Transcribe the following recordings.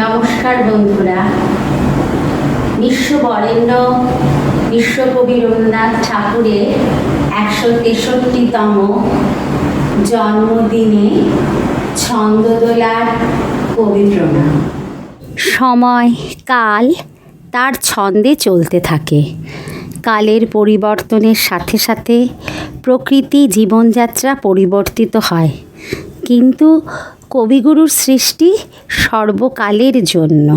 নমস্কার বন্ধুরা। বিশ্ববরেণ্য বিশ্বকবি রবীন্দ্রনাথ ঠাকুরের ১৬৩তম জন্মদিনে ছন্দদোলার কবি প্রণাম। সময় কাল তার ছন্দে চলতে থাকে। কালের পরিবর্তনের সাথে সাথে প্রকৃতি জীবনযাত্রা পরিবর্তিত হয়, কিন্তু কবিগুরুর সৃষ্টি সর্বকালের জন্য।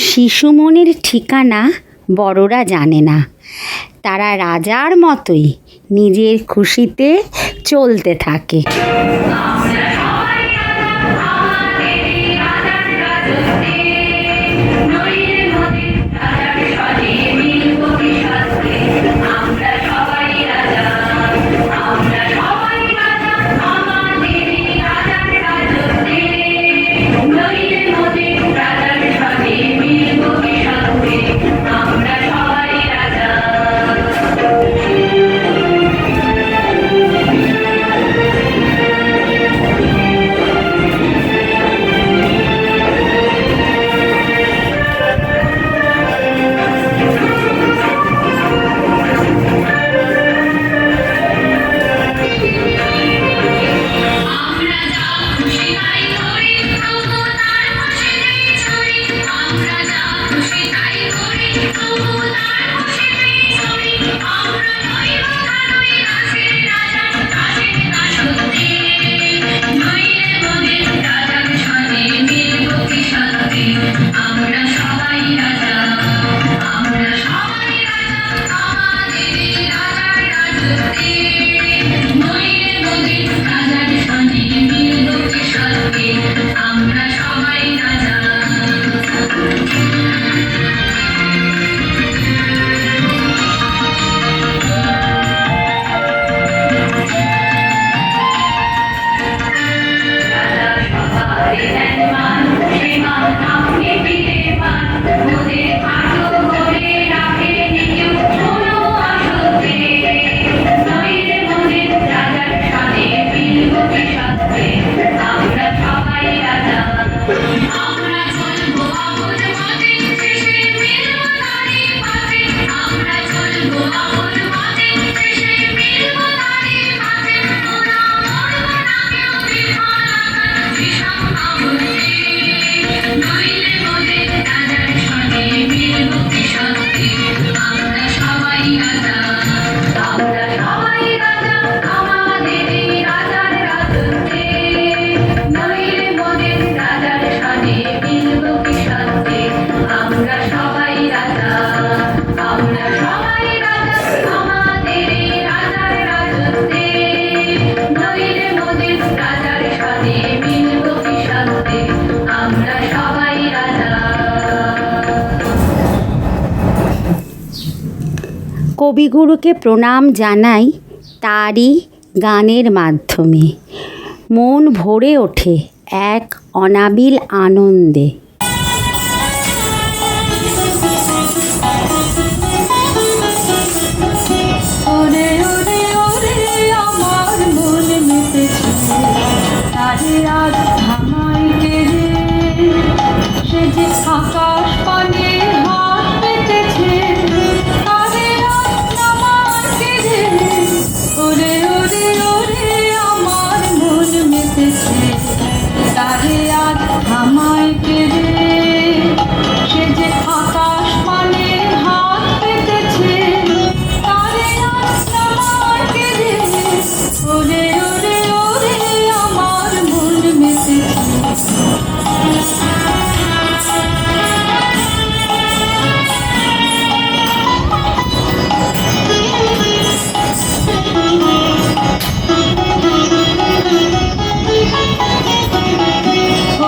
শিশু মনের ঠিকানা বড়রা জানে না, তারা রাজার মতোই নিজের খুশিতে চলতে থাকে। কবিগুরুকে প্রণাম জানাই তারই গানের মাধ্যমে। মন ভরে ওঠে এক অনাবিল আনন্দে। ওরে ওরে ওরে আমার মন মেতেছে, তারে আজ থামাই কে রে, সে যে আকাশ পানে হাত পেতেছে, তারে আজ থামাই কে রে। ওরে ওরে ওরে আমার মন মেতেছে, তারে আজ থামাই কে রে, সে যে আকাশ পানে হাত পেতেছে, তারে আজ থামাই কে রে। ওরে ওরে ওরে আমার মন মেতেছে।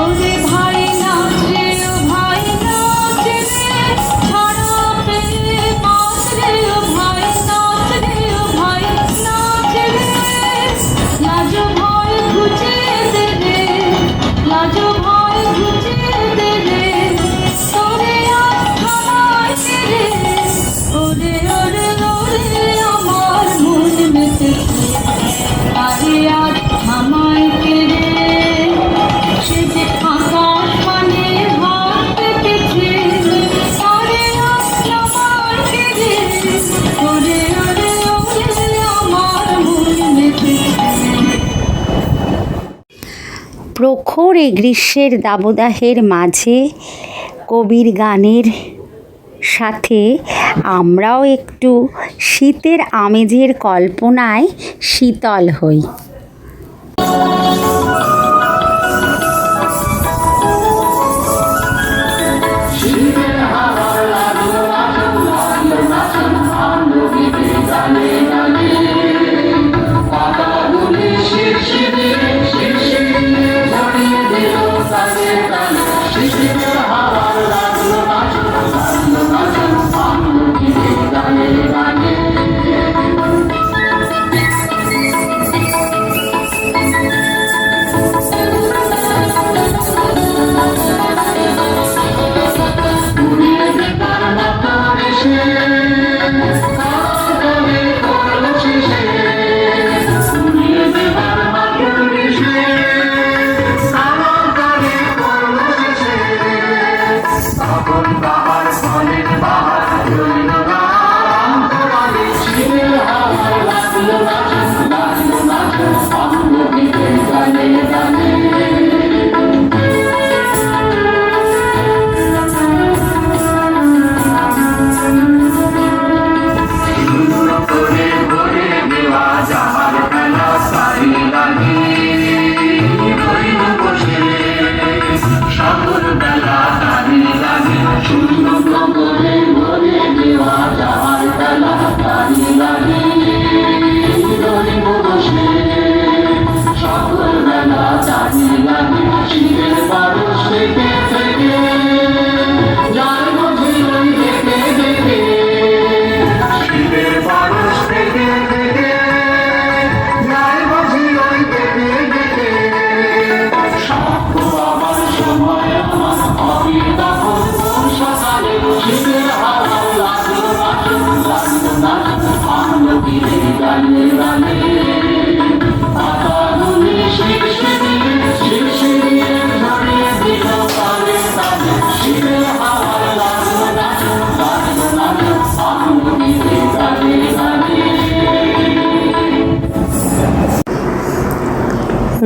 ওরে ভাই নাচ রে ও ভাই নাচ রে, ছাড়া পেলে বাঁচ রে ও ভাই নাচ রে ও ভাই নাচ রে। লাজ ভয় ঘুচিয়ে দে রে, লাজ ভয় ঘুচিয়ে দে রে, তোরে আজ থামাই কে রে। ওরে ওরে ওরে আমার মন মেতেছে, তারে আজ থামাই কে রে, সে যে আকাশ পানে হাত পেতেছে, তারে আজ থামাই কে রে। ওরে ওরে ওরে আমার মন মেতেছে। প্রখর এই গ্রীষ্মের দাবদাহের মাঝে কবির গানের সাথে আমরাও একটু শীতের আমেজের কল্পনায় শীতল হই।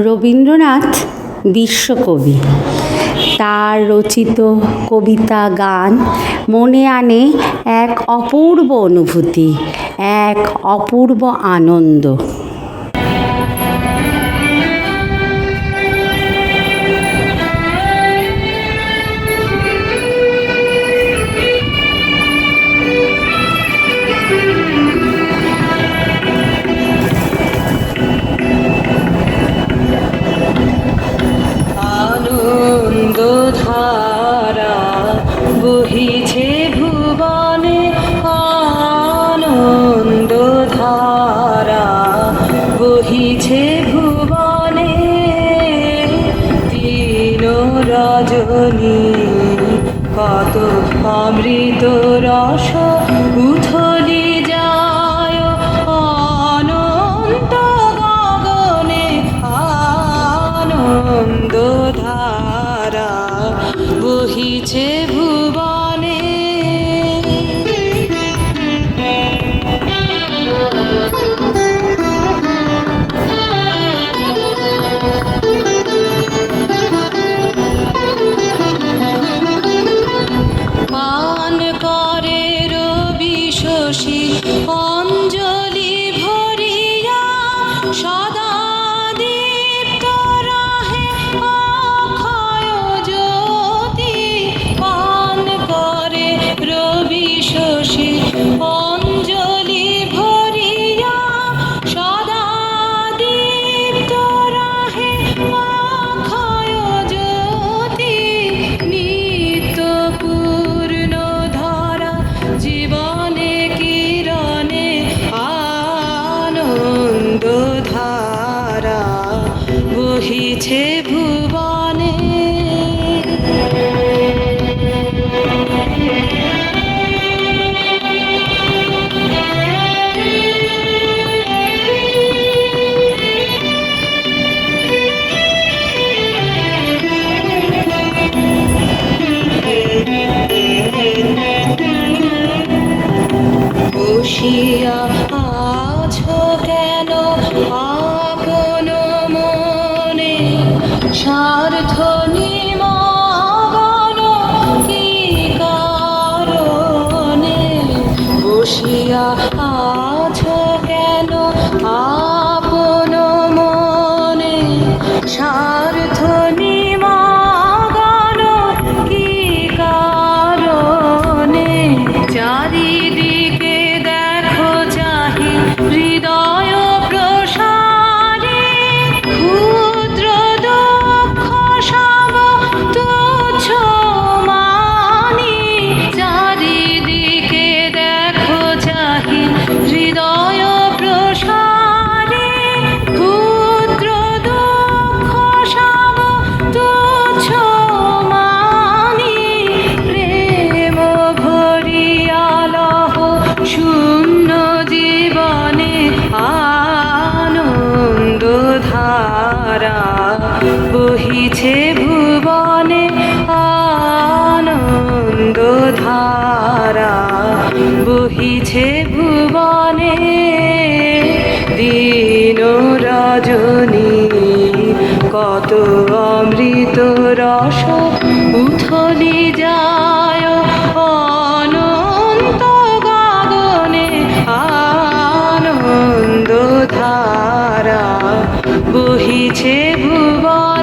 রবীন্দ্রনাথ বিশ্বকবি। তার রচিত কবিতা গান মনে আনে এক অপূর্ব অনুভূতি, এক অপূর্ব আনন্দ। ধারা বহিছে ভুবনে, আনন্দ বহিছে ভুবনে। বসিয়া আছো কেন আপন মনে, স্বার্থ নিমগ্ন কি কারণে? বসিয়া আছো কেন আপন মনে, স্বার্থ নিমগ্ন কি কারণে? চারিদিকে দেখো চাহি হৃদয় প্রসারে, ক্ষুদ্র দুঃখ সব তুচ্ছ মানি। চারিদিকে দেখো চাহি হৃদয় প্রসারে, ক্ষুদ্র দুঃখ সব তুচ্ছ মানি। প্রেম ভরিয়া লহ শূন্য জীবনে, আনন্দ ধারা বহিছে ভুবনে, আনন্দ ধারা বহিছে ভুবনে। দিন রজনী কত অমৃত রস উথলি যায় অনন্ত গগনে, আনন্দ ধারা বহিছে ভুবনে।